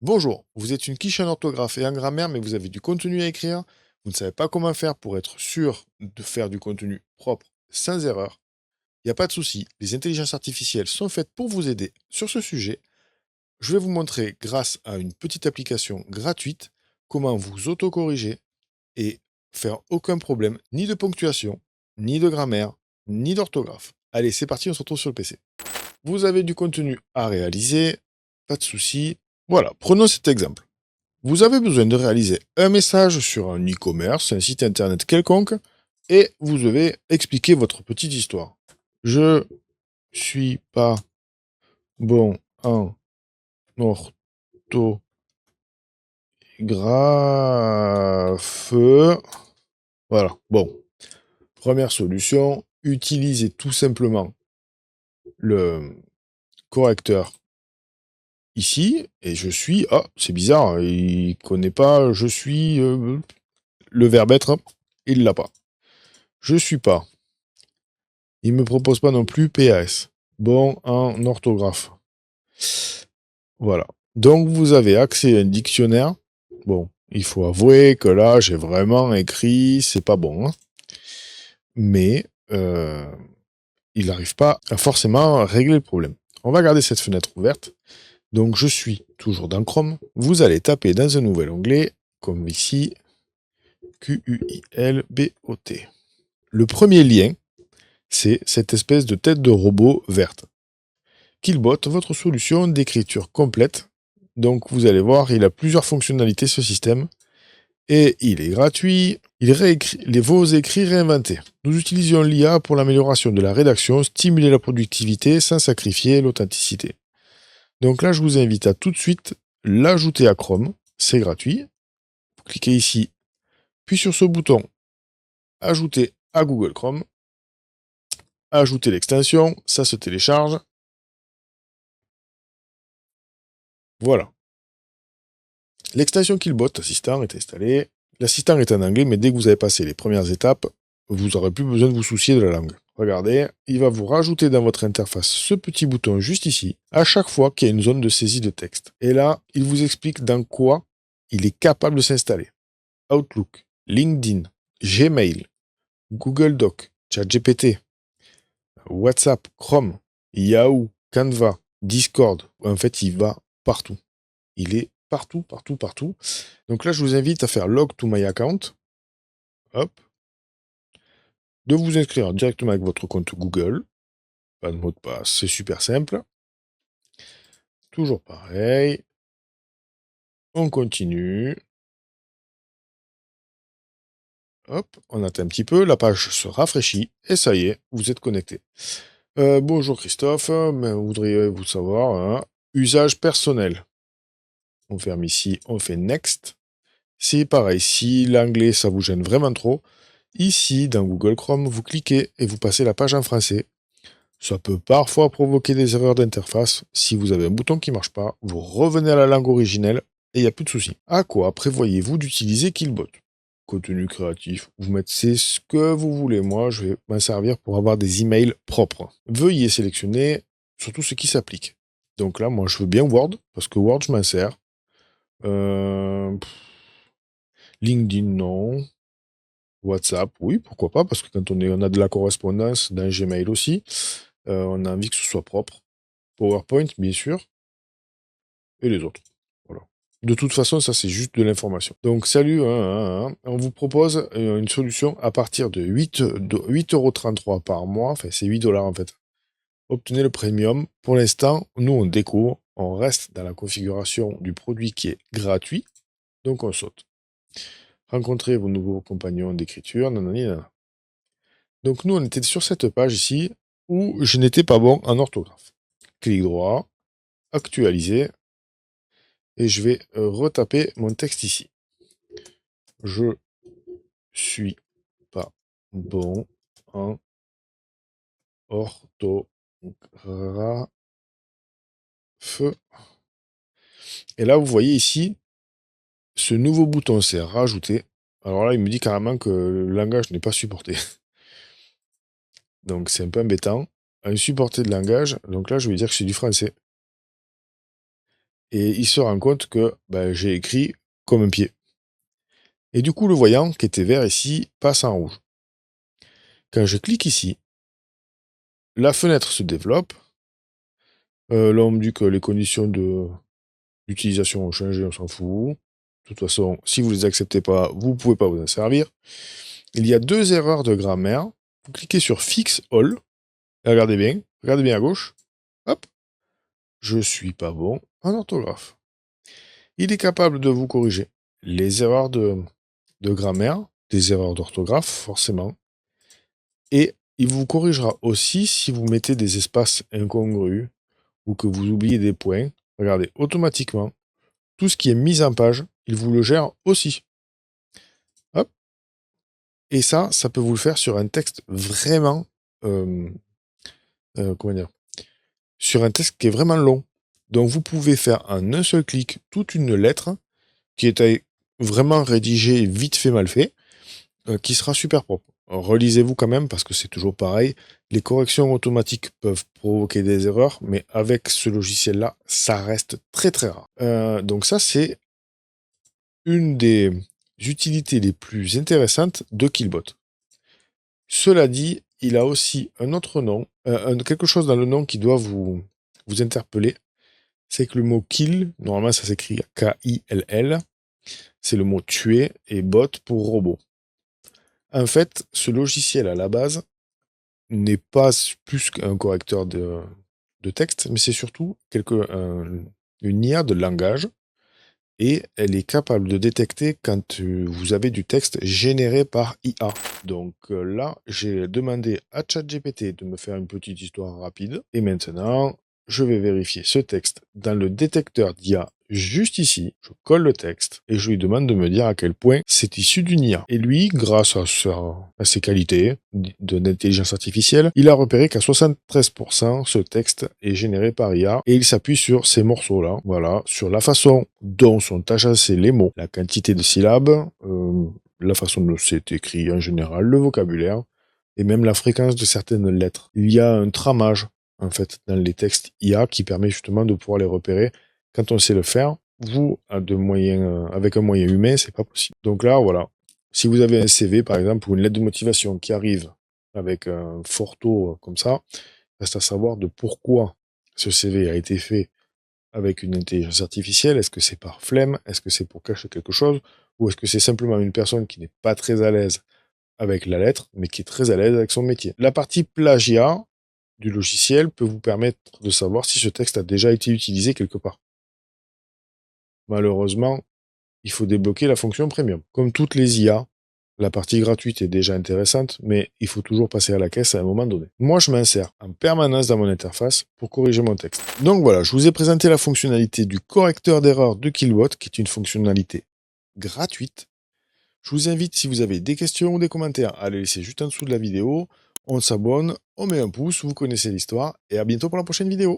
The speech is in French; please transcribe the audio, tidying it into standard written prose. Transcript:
Bonjour, vous êtes une quiche en orthographe et en grammaire, mais vous avez du contenu à écrire. Vous ne savez pas comment faire pour être sûr de faire du contenu propre sans erreur. Il n'y a pas de souci, les intelligences artificielles sont faites pour vous aider sur ce sujet. Je vais vous montrer, grâce à une petite application gratuite, comment vous autocorriger et faire aucun problème, ni de ponctuation, ni de grammaire, ni d'orthographe. Allez, c'est parti, on se retrouve sur le PC. Vous avez du contenu à réaliser, pas de souci. Voilà, prenons cet exemple. Vous avez besoin de réaliser un message sur un e-commerce, un site internet quelconque, et vous devez expliquer votre petite histoire. Je suis pas bon en orthographe. Voilà. Bon. Première solution, utilisez tout simplement le correcteur ici, et je suis. Ah, c'est bizarre, il connaît pas je suis le verbe être, il l'a pas. Je suis pas. Il me propose pas non plus PAS. Bon en orthographe. Voilà. Donc vous avez accès à un dictionnaire. Bon, il faut avouer que là, j'ai vraiment écrit, c'est pas bon, hein. Mais il n'arrive pas à forcément régler le problème. On va garder cette fenêtre ouverte. Donc je suis toujours dans Chrome. Vous allez taper dans un nouvel onglet, comme ici, QUILBOT. Le premier lien, c'est cette espèce de tête de robot verte. Killbot, votre solution d'écriture complète. Donc vous allez voir, il a plusieurs fonctionnalités ce système. Et il est gratuit. Il réécrit vos écrits réinventés. Nous utilisions l'IA pour l'amélioration de la rédaction, stimuler la productivité sans sacrifier l'authenticité. Donc là, je vous invite à tout de suite l'ajouter à Chrome. C'est gratuit. Vous cliquez ici, puis sur ce bouton Ajouter à Google Chrome. Ajouter l'extension, ça se télécharge. Voilà. L'extension Killbot Assistant est installée. L'assistant est en anglais, mais dès que vous avez passé les premières étapes, vous n'aurez plus besoin de vous soucier de la langue. Regardez, il va vous rajouter dans votre interface ce petit bouton juste ici, à chaque fois qu'il y a une zone de saisie de texte. Et là, il vous explique dans quoi il est capable de s'installer. Outlook, LinkedIn, Gmail, Google Doc, ChatGPT, WhatsApp, Chrome, Yahoo, Canva, Discord. En fait, il va partout. Il est partout, partout, partout. Donc là, je vous invite à faire log to my account. Hop. De vous inscrire directement avec votre compte Google. Pas de mot de passe, c'est super simple. Toujours pareil. On continue. Hop, on attend un petit peu, la page se rafraîchit et ça y est, vous êtes connecté. Bonjour Christophe, mais voudriez-vous savoir, hein, usage personnel. On ferme ici, on fait Next. C'est pareil, si l'anglais ça vous gêne vraiment trop, ici dans Google Chrome, vous cliquez et vous passez la page en français. Ça peut parfois provoquer des erreurs d'interface. Si vous avez un bouton qui ne marche pas, vous revenez à la langue originelle et il n'y a plus de souci. À quoi prévoyez-vous d'utiliser Killbot? Contenu créatif, vous mettez ce que vous voulez. Moi, je vais m'en servir pour avoir des emails propres. Veuillez sélectionner surtout ce qui s'applique. Donc là, moi, je veux bien Word, parce que Word, je m'en sers. Euh, LinkedIn, non. WhatsApp, oui, pourquoi pas, parce que quand on a de la correspondance dans Gmail aussi, on a envie que ce soit propre. PowerPoint, bien sûr, et les autres. Voilà. De toute façon, ça, c'est juste de l'information. Donc, salut, hein. On vous propose une solution à partir de 8,33 € par mois. Enfin, c'est 8 dollars en fait. Obtenez le premium. Pour l'instant, nous, on découvre. On reste dans la configuration du produit qui est gratuit. Donc, on saute. Rencontrez vos nouveaux compagnons d'écriture. Nanani, nanana. Donc, nous, on était sur cette page ici où je n'étais pas bon en orthographe. Clic droit, actualiser. Et je vais retaper mon texte ici. Je suis pas bon en orthographe. Et là, vous voyez ici, ce nouveau bouton s'est rajouté. Alors là, il me dit carrément que le langage n'est pas supporté. Donc c'est un peu embêtant. Insupporté de langage. Donc là, je vais dire que c'est du français. et il se rend compte que j'ai écrit comme un pied. Et du coup, le voyant, qui était vert ici, passe en rouge. Quand je clique ici, la fenêtre se développe. Là, on me dit que les conditions d'utilisation ont changé, on s'en fout. De toute façon, si vous ne les acceptez pas, vous ne pouvez pas vous en servir. Il y a 2 erreurs de grammaire. Vous cliquez sur Fix All. Et regardez bien à gauche. Hop, je suis pas bon en orthographe. Il est capable de vous corriger les erreurs de grammaire, des erreurs d'orthographe, forcément. Et il vous corrigera aussi si vous mettez des espaces incongrus ou que vous oubliez des points. Regardez, automatiquement, tout ce qui est mis en page, il vous le gère aussi. Hop. Et ça peut vous le faire sur un texte vraiment, comment dire, sur un texte qui est vraiment long. Donc vous pouvez faire en un seul clic toute une lettre qui est vraiment rédigée vite fait, mal fait, qui sera super propre. Relisez-vous quand même parce que c'est toujours pareil. Les corrections automatiques peuvent provoquer des erreurs, mais avec ce logiciel-là, ça reste très très rare. Donc ça, c'est une des utilités les plus intéressantes de Killbot. Cela dit, il a aussi un autre nom, quelque chose dans le nom qui doit vous interpeller. C'est que le mot kill, normalement ça s'écrit K-I-L-L, c'est le mot tuer et bot pour robot. En fait, ce logiciel à la base n'est pas plus qu'un correcteur de texte, mais c'est surtout une IA de langage et elle est capable de détecter quand vous avez du texte généré par IA. Donc là, j'ai demandé à ChatGPT de me faire une petite histoire rapide et maintenant, je vais vérifier ce texte dans le détecteur d'IA juste ici. Je colle le texte et je lui demande de me dire à quel point c'est issu d'une IA. Et lui, grâce à ses qualités d'intelligence artificielle, il a repéré qu'à 73%, ce texte est généré par IA et il s'appuie sur ces morceaux-là. Voilà, sur la façon dont sont agencés les mots, la quantité de syllabes, la façon dont c'est écrit en général, le vocabulaire et même la fréquence de certaines lettres. Il y a un tramage en fait, dans les textes IA qui permet justement de pouvoir les repérer. Quand on sait le faire, vous, avec un moyen humain, c'est pas possible. Donc là, voilà. Si vous avez un CV, par exemple, ou une lettre de motivation qui arrive avec un fort taux comme ça, reste à savoir de pourquoi ce CV a été fait avec une intelligence artificielle. Est-ce que c'est par flemme? Est-ce que c'est pour cacher quelque chose? Ou est-ce que c'est simplement une personne qui n'est pas très à l'aise avec la lettre, mais qui est très à l'aise avec son métier? La partie plagiat du logiciel peut vous permettre de savoir si ce texte a déjà été utilisé quelque part. Malheureusement, il faut débloquer la fonction premium. Comme toutes les IA, la partie gratuite est déjà intéressante, mais il faut toujours passer à la caisse à un moment donné. Moi, je m'en sers en permanence dans mon interface pour corriger mon texte. Donc voilà, je vous ai présenté la fonctionnalité du correcteur d'erreur de Killbot, qui est une fonctionnalité gratuite. Je vous invite, si vous avez des questions ou des commentaires, à les laisser juste en dessous de la vidéo. On s'abonne, on met un pouce, vous connaissez l'histoire, et à bientôt pour la prochaine vidéo.